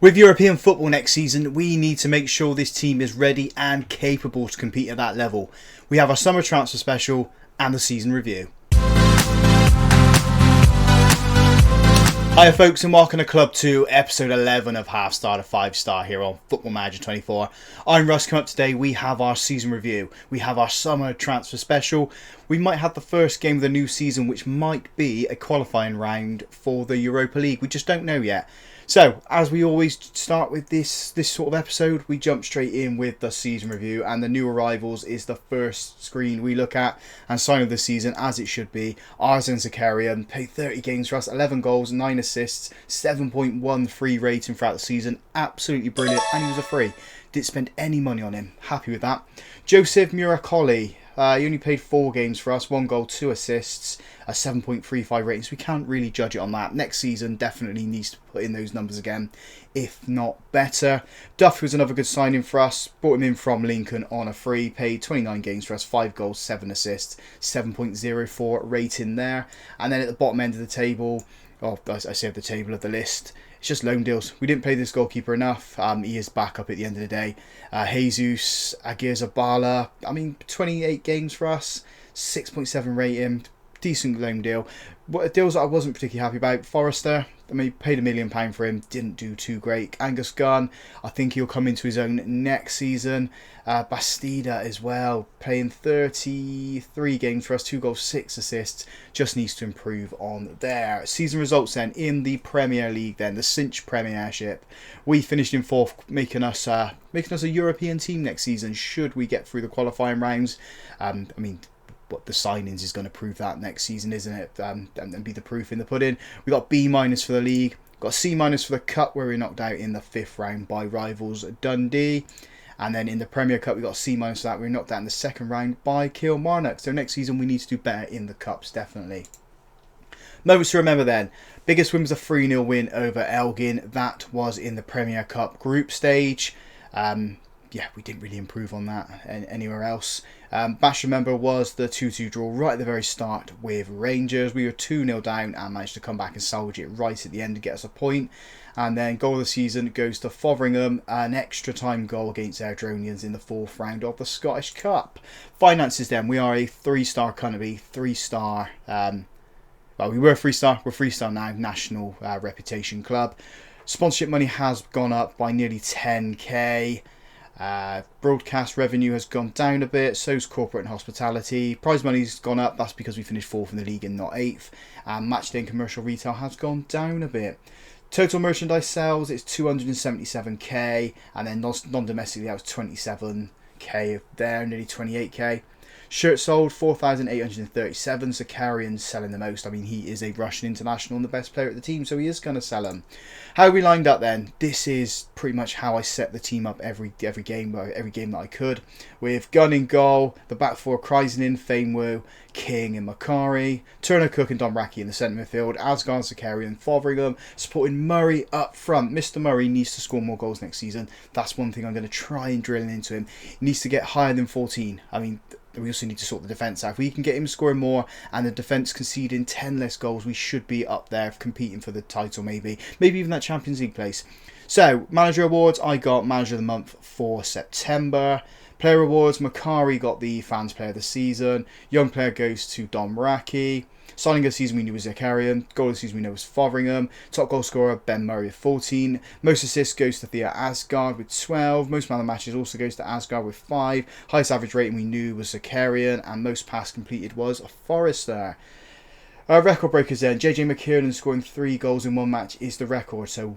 With European football next season, we need to make sure this team is ready and capable to compete at that level. We have our summer transfer special and the season review. Hiya folks, and welcome to Club 2, episode 11 of Half Star to 5 Star here on Football Manager 24. I'm Russ. Coming up today, we have our season review. We have our summer transfer special. We might have the first game of the new season, which might be a qualifying round for the Europa League. We just don't know yet. So, as we always start with this sort of episode, we jump straight in with the season review, and the new arrivals is the first screen we look at, and sign of the season, as it should be, Arsene Zakarian, played 30 games for us, 11 goals, 9 assists, 7.13 rating throughout the season, absolutely brilliant, and he was a free. Didn't spend any money on him, happy with that. Joseph Murakoli, he only played 4 games for us, 1 goal, 2 assists, a 7.35 rating, so we can't really judge it on that. Next season definitely needs to put in those numbers again, if not better. Duff was another good signing for us, brought him in from Lincoln on a free, paid 29 games for us, 5 goals, 7 assists, 7.04 rating there. And then at the bottom end of the table, I say at the table of the list, it's just loan deals. We didn't pay this goalkeeper enough. He is back up at the end of the day. Jesus Aguirre-Zabala, 28 games for us, 6.7 rating, decent loan deal. Deals that I wasn't particularly happy about. Forrester, paid £1 million for him, didn't do too great. Angus Gunn, I think he'll come into his own next season. Bastida as well, playing 33 games for us, 2 goals, 6 assists, just needs to improve on there. Season results then, in the Premier League then, the Cinch Premiership. We finished in 4th, making us a European team next season, should we get through the qualifying rounds. What the signings is going to prove that next season, isn't it? And be the proof in the pudding. We got B- for the league, got a C- for the cup, where we were knocked out in the 5th round by rivals Dundee, and then in the Premier Cup we got a C- for that. We were knocked out in the 2nd round by Kilmarnock. So next season we need to do better in the cups, definitely. Moments to remember then. Biggest win was a 3-0 win over Elgin. That was in the Premier Cup group stage. We didn't really improve on that anywhere else. Bash remember was the 2-2 draw right at the very start with Rangers. We were 2-0 down and managed to come back and salvage it right at the end to get us a point. And then goal of the season goes to Fotheringham, an extra time goal against Airdronians in the 4th round of the Scottish Cup. Finances then, we are a 3-star company, 3-star. We were 3-star, we're 3-star now, national reputation club. Sponsorship money has gone up by nearly 10k. Broadcast revenue has gone down a bit, so's corporate and hospitality. Prize money's gone up, that's because we finished 4th in the league and not 8th. Matchday and commercial retail has gone down a bit. Total merchandise sales is 277k, and then non-domestically that was 27k there, nearly 28k. Shirts sold 4,837. Zakarian's selling the most. He is a Russian international and the best player at the team, so he is going to sell them. How are we lined up then? This is pretty much how I set the team up every game that I could. With Gunn in goal, the back 4, Kreisnin, Fainwu, King and Macari, Turner, Cook and Domraki in the centre midfield, Asgard, Zakarian, Fotheringham, supporting Murray up front. Mr. Murray needs to score more goals next season. That's one thing I'm going to try and drill into him. He needs to get higher than 14. We also need to sort the defence out. If we can get him scoring more and the defence conceding 10 less goals, we should be up there competing for the title, maybe even that Champions League place. So, manager awards, I got manager of the month for September. Player awards, Macari got the fans player of the season. Young player goes to Domraki. Signing of the season we knew was Zakarian. Goal of the season we know was Fotheringham. Top goal scorer Ben Murray with 14. Most assists goes to Thea Asgard with 12. Most man of the matches also goes to Asgard with 5. Highest average rating we knew was Zakarian, and most pass completed was Forrester. Record breakers then. JJ McKiernan scoring 3 goals in 1 match is the record. So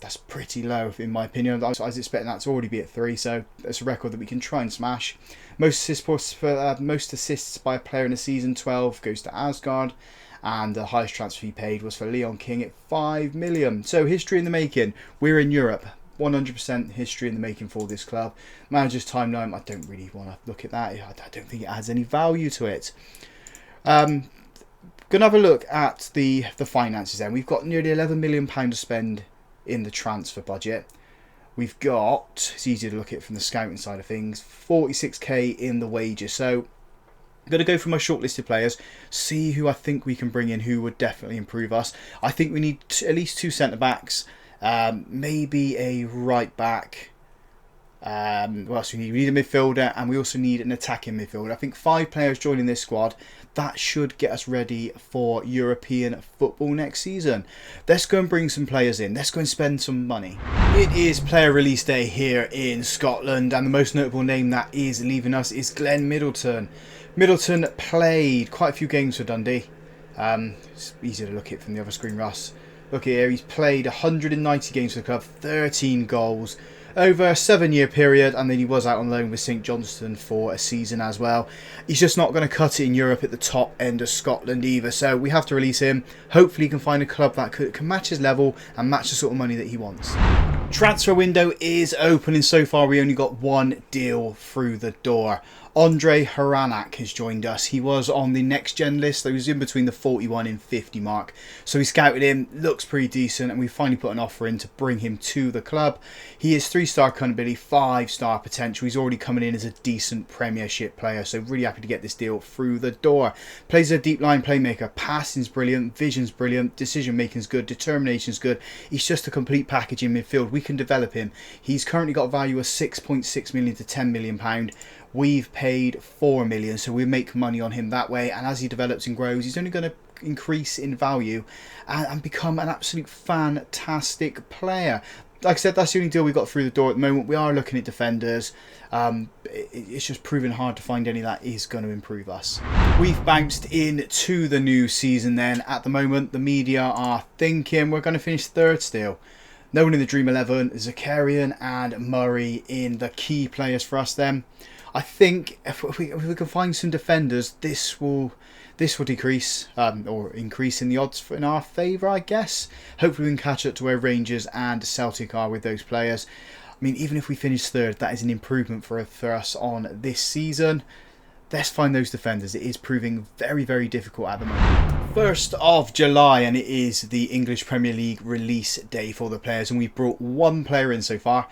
that's pretty low in my opinion. I was expecting that to already be at 3, so it's a record that we can try and smash. Most assists by a player in a season, 12 goes to Asgard, and the highest transfer fee paid was for Leon King at 5 million. So history in the making. We're in Europe. 100% history in the making for this club. Manager's timeline, I don't really want to look at that. I don't think it adds any value to it. Gonna have a look at the finances then. We've got nearly £11 million to spend in the transfer budget. We've got, it's easier to look at it from the scouting side of things, 46k in the wages. So I'm going to go through my shortlisted players, see who I think we can bring in who would definitely improve us. I think we need at least 2 centre-backs, Maybe a right back. What else we need? We need a midfielder, and we also need an attacking midfielder. I think 5 players joining this squad. That should get us ready for European football next season. Let's go and bring some players in. Let's go and spend some money. It is player release day here in Scotland, and the most notable name that is leaving us is Glenn Middleton. Middleton played quite a few games for Dundee. It's easy to look at from the other screen, Russ. Look here, he's played 190 games for the club, 13 goals over a 7-year period, and then he was out on loan with St Johnstone for a season as well. He's just not going to cut it in Europe at the top end of Scotland either, so we have to release him. Hopefully he can find a club that can match his level and match the sort of money that he wants. Transfer window is open, and so far we only got one deal through the door. Andre Haranak has joined us. He was on the next gen list, so he was in between the 41 and 50 mark. So we scouted him, looks pretty decent, and we finally put an offer in to bring him to the club. He is 3-star current ability, 5-star potential. He's already coming in as a decent Premiership player, so really happy to get this deal through the door. Plays a deep line playmaker, passing's brilliant, vision's brilliant, decision making's good, determination's good. He's just a complete package in midfield. We can develop him. He's currently got a value of 6.6 million to 10 million pound. We've paid 4 million, so we make money on him that way, and as he develops and grows, he's only going to increase in value and become an absolute fantastic player. Like I said, that's the only deal we got through the door at the moment. We are looking at defenders. It's just proving hard to find any that is going to improve us. We've bounced into the new season then. At the moment, the media are thinking we're going to finish 3rd still. No one in the Dream 11, Zakarian and Murray in the key players for us then. I think if we can find some defenders, this will decrease or increase in the odds in our favour, I guess. Hopefully we can catch up to where Rangers and Celtic are with those players. I mean, even if we finish 3rd, that is an improvement for us on this season. Let's find those defenders. It is proving very, very difficult at the moment. 1st of July, and it is the English Premier League release day for the players, and we've brought 1 player in so far.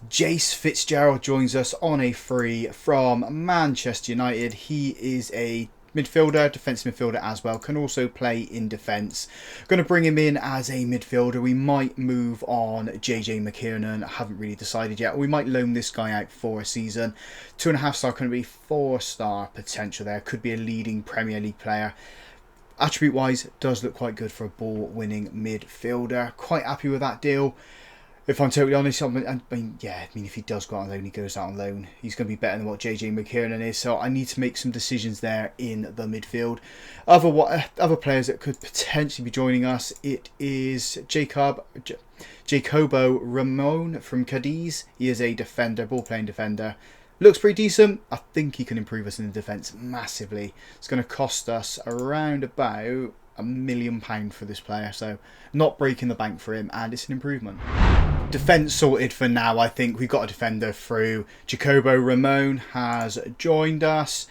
Jace Fitzgerald joins us on a free from Manchester United. He is a midfielder, defensive midfielder as well. Can also play in defence. Going to bring him in as a midfielder. We might move on JJ McKiernan. I haven't really decided yet. We might loan this guy out for a season. 2.5-star, going to be 4-star potential there. Could be a leading Premier League player. Attribute wise, does look quite good for a ball winning midfielder. Quite happy with that deal. If I'm totally honest, I mean, if he does go out on loan, he goes out on loan. He's going to be better than what JJ McKiernan is. So I need to make some decisions there in the midfield. Other players that could potentially be joining us, it is Jacobo Ramon from Cadiz. He is a defender, ball-playing defender. Looks pretty decent. I think he can improve us in the defence massively. It's going to cost us around about £1 million for this player, so not breaking the bank for him, and it's an improvement. Defence sorted for now. I think we've got a defender through. Jacobo Ramon has joined us.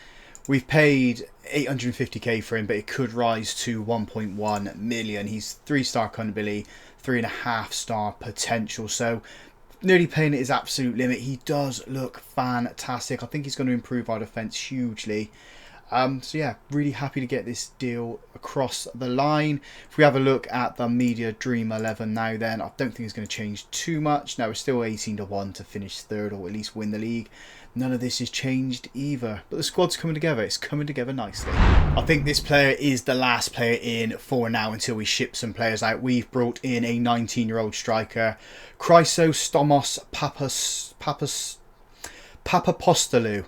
We've paid 850k for him, but it could rise to 1.1 million. He's 3-star current ability, 3.5-star potential, so nearly paying at his absolute limit. He does look fantastic. I think he's going to improve our defence hugely. So yeah, really happy to get this deal across the line. If we have a look at the media Dream 11 now, then I don't think it's going to change too much. Now we're still 18-1 to finish 3rd or at least win the league. None of this has changed either, but the squad's coming together. It's coming together nicely. I think this player is the last player in for now until we ship some players out. We've brought in a 19-year-old striker, Chrysostomos Papapostoulou.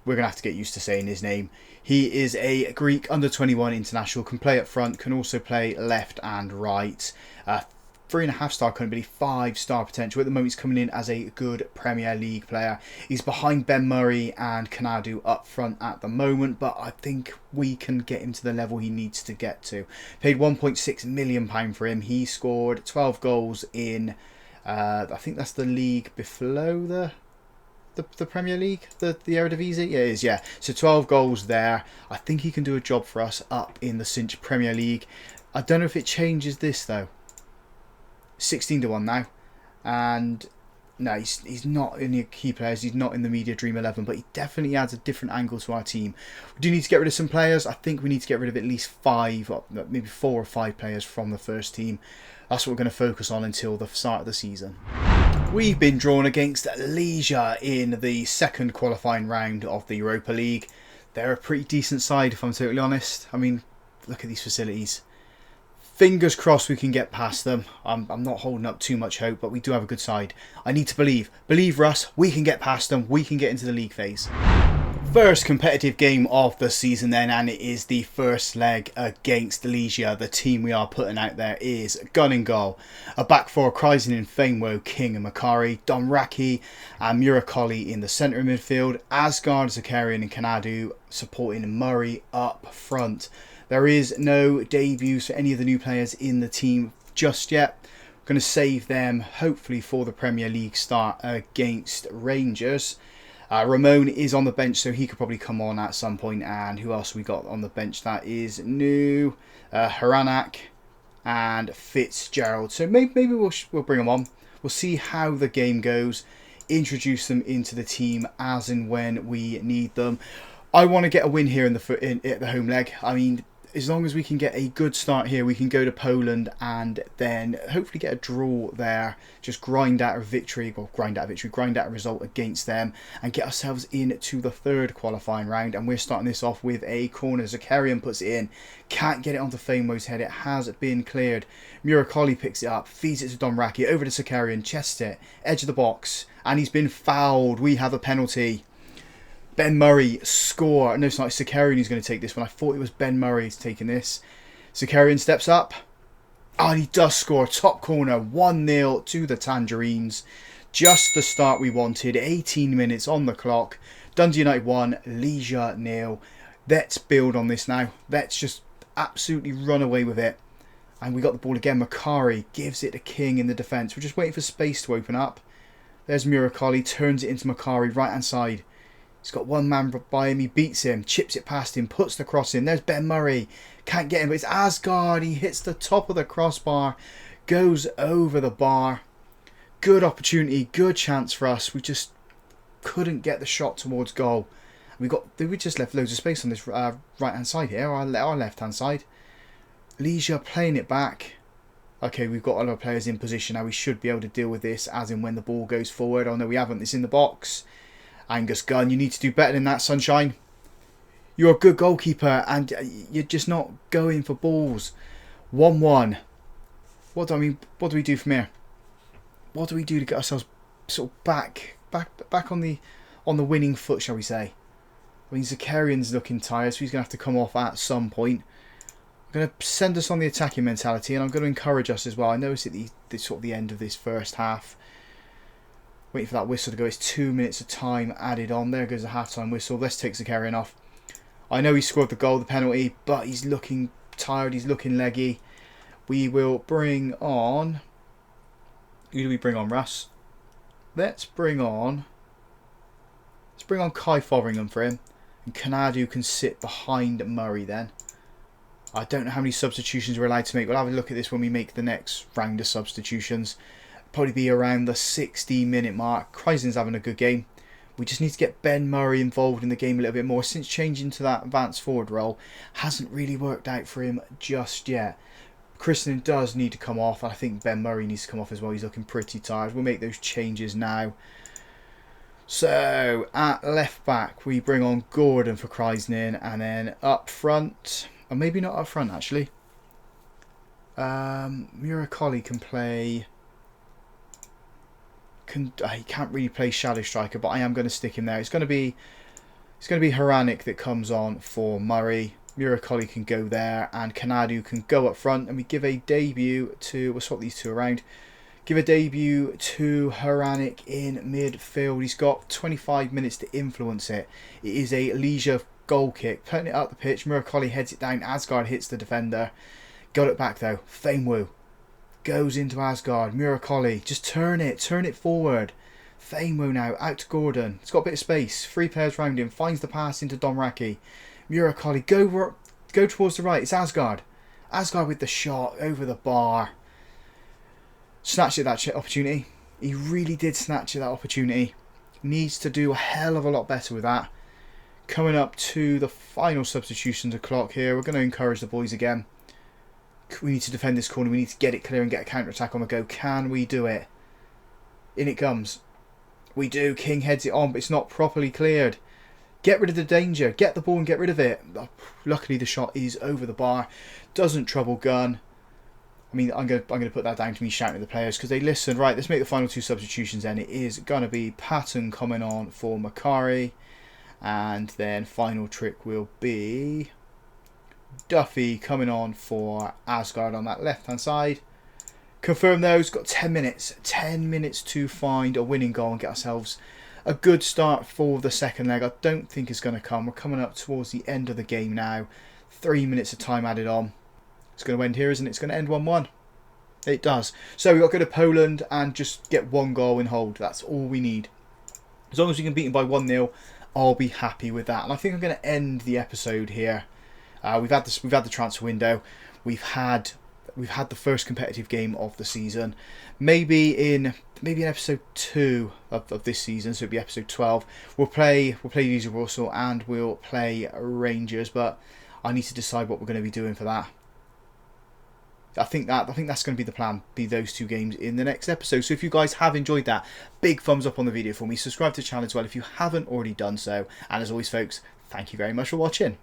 We're going to have to get used to saying his name. He is a Greek under-21 international, can play up front, can also play left and right. 3.5-star current ability, 5-star potential. At the moment he's coming in as a good Premier League player. He's behind Ben Murray and Kanadu up front at the moment, but I think we can get him to the level he needs to get to. Paid £1.6 million for him. He scored 12 goals in, I think that's the league below the Premier League, the Eredivisie? Yeah, it is, yeah. So 12 goals there. I think he can do a job for us up in the Cinch Premier League. I don't know if it changes this though. 16-1 now. And no, he's not in the key players. He's not in the media Dream 11, but he definitely adds a different angle to our team. We do need to get rid of some players. I think we need to get rid of at least 5, or maybe 4 or 5 players from the first team. That's what we're going to focus on until the start of the season. We've been drawn against Legia in the second qualifying round of the Europa League. They're a pretty decent side, if I'm totally honest. I mean, look at these facilities. Fingers crossed we can get past them. I'm not holding up too much hope, but we do have a good side. I need to believe. Believe, Russ, we can get past them. We can get into the league phase. First competitive game of the season then, and it is the first leg against Legia. The team we are putting out there is gun and goal. A back four, Kryzen, Fainwo, King and Makari, Domraki and Murakoli in the centre of midfield, Asgard, Zakarian and Kanadu supporting Murray up front. There is no debuts for any of the new players in the team just yet. We're going to save them hopefully for the Premier League start against Rangers. Ramon is on the bench, so he could probably come on at some point. And who else we got on the bench that is new? Haranak and Fitzgerald. So maybe we'll bring them on. We'll see how the game goes. Introduce them into the team as and when we need them. I want to get a win here at the home leg. I mean, as long as we can get a good start here, we can go to Poland and then hopefully get a draw there. Just grind out a victory, grind out a result against them and get ourselves into the third qualifying round. And we're starting this off with a corner. Zakarian puts it in. Can't get it onto Fainwo's head. It has been cleared. Murakoli picks it up, feeds it to Domraki, over to Zakarian, chests it, edge of the box. And he's been fouled. We have a penalty. Ben Murray score. No, it's not. Zakarian who's going to take this one. I thought it was Ben Murray who's taking this. Zakarian steps up. And he does score. Top corner. 1-0 to the Tangerines. Just the start we wanted. 18 minutes on the clock. Dundee United 1. Legia 0. Let's build on this now. Let's just absolutely run away with it. And we got the ball again. Makari gives it to King in the defence. We're just waiting for space to open up. There's Murakoli. Turns it into Makari. Right hand side. He's got one man by him, he beats him, chips it past him, puts the cross in. There's Ben Murray, can't get him, but it's Asgard. He hits the top of the crossbar, goes over the bar. Good opportunity, good chance for us. We just couldn't get the shot towards goal. We just left loads of space on this right hand side here, our left hand side. Legia playing it back. Okay, we've got a lot of players in position now. We should be able to deal with this as in when the ball goes forward. Oh no, we haven't. It's in the box. Angus Gunn, you need to do better than that, Sunshine. You're a good goalkeeper and you're just not going for balls. 1-1. What do we do from here? What do we do to get ourselves sort of back on the winning foot, shall we say? I mean, Zakarian's looking tired, so he's going to have to come off at some point. I'm going to send us on the attacking mentality, and I'm going to encourage us as well. I know it's at the sort of the end of this first half. Waiting for that whistle to go. It's 2 minutes of time added on. There goes the half-time whistle. Let's take Zakarian off. I know he scored the goal, the penalty, but he's looking tired. He's looking leggy. We will bring on... Who do we bring on, Russ? Let's bring on Kai Fotheringham for him. And Kanadu can sit behind Murray then. I don't know how many substitutions we're allowed to make. We'll have a look at this when we make the next round of substitutions. Probably be around the 60-minute mark. Kryzen's having a good game. We just need to get Ben Murray involved in the game a little bit more. Since changing to that advanced forward role, hasn't really worked out for him just yet. Kristen does need to come off. I think Ben Murray needs to come off as well. He's looking pretty tired. We'll make those changes now. So, at left back, we bring on Gordon for Kryzen. And then up front, or maybe not up front actually. Murakoli can play... he can't really play shadow striker, but I am going to stick him there. It's going to be Haranik that comes on for Murray. Murakoli can go there, and Kanadu can go up front, and we give a debut to... We'll swap these two around. Give a debut to Haranik in midfield. He's got 25 minutes to influence it. It is a Legia goal kick. Putting it up the pitch. Murakoli heads it down. Asgard hits the defender. Got it back though. Fainwo goes into Asgard. Murakoli, just turn it forward. Fainwo now, out to Gordon. It's got a bit of space. 3 players round him. Finds the pass into Domraki. Murakoli, go towards the right. It's Asgard. Asgard with the shot over the bar. Snatched at that opportunity. He really did snatch at that opportunity. Needs to do a hell of a lot better with that. Coming up to the final substitutions o'clock here. We're going to encourage the boys again. We need to defend this corner. We need to get it clear and get a counter-attack on the go. Can we do it? In it comes. We do. King heads it on, but it's not properly cleared. Get rid of the danger. Get the ball and get rid of it. Luckily, the shot is over the bar. Doesn't trouble Gunn. I mean, I'm gonna put that down to me shouting at the players because they listen. Right, let's make the final two substitutions then. It is going to be Patton coming on for Macari. And then final trick will be Duffy coming on for Asgard on that left-hand side. Confirm those. Got 10 minutes. 10 minutes to find a winning goal and get ourselves a good start for the second leg. I don't think it's going to come. We're coming up towards the end of the game now. 3 minutes of time added on. It's going to end here, isn't it? It's going to end 1-1. It does. So we've got to go to Poland and just get one goal and hold. That's all we need. As long as we can beat them by 1-0, I'll be happy with that. And I think I'm going to end the episode here. We've had the transfer window. We've had the first competitive game of the season. Maybe in episode 2 of this season, so it'll be episode 12. We'll play Leeds Russell and we'll play Rangers, but I need to decide what we're going to be doing for that. I think that's going to be the plan, be those two games in the next episode. So if you guys have enjoyed that, big thumbs up on the video for me. Subscribe to the channel as well if you haven't already done so. And as always, folks, thank you very much for watching.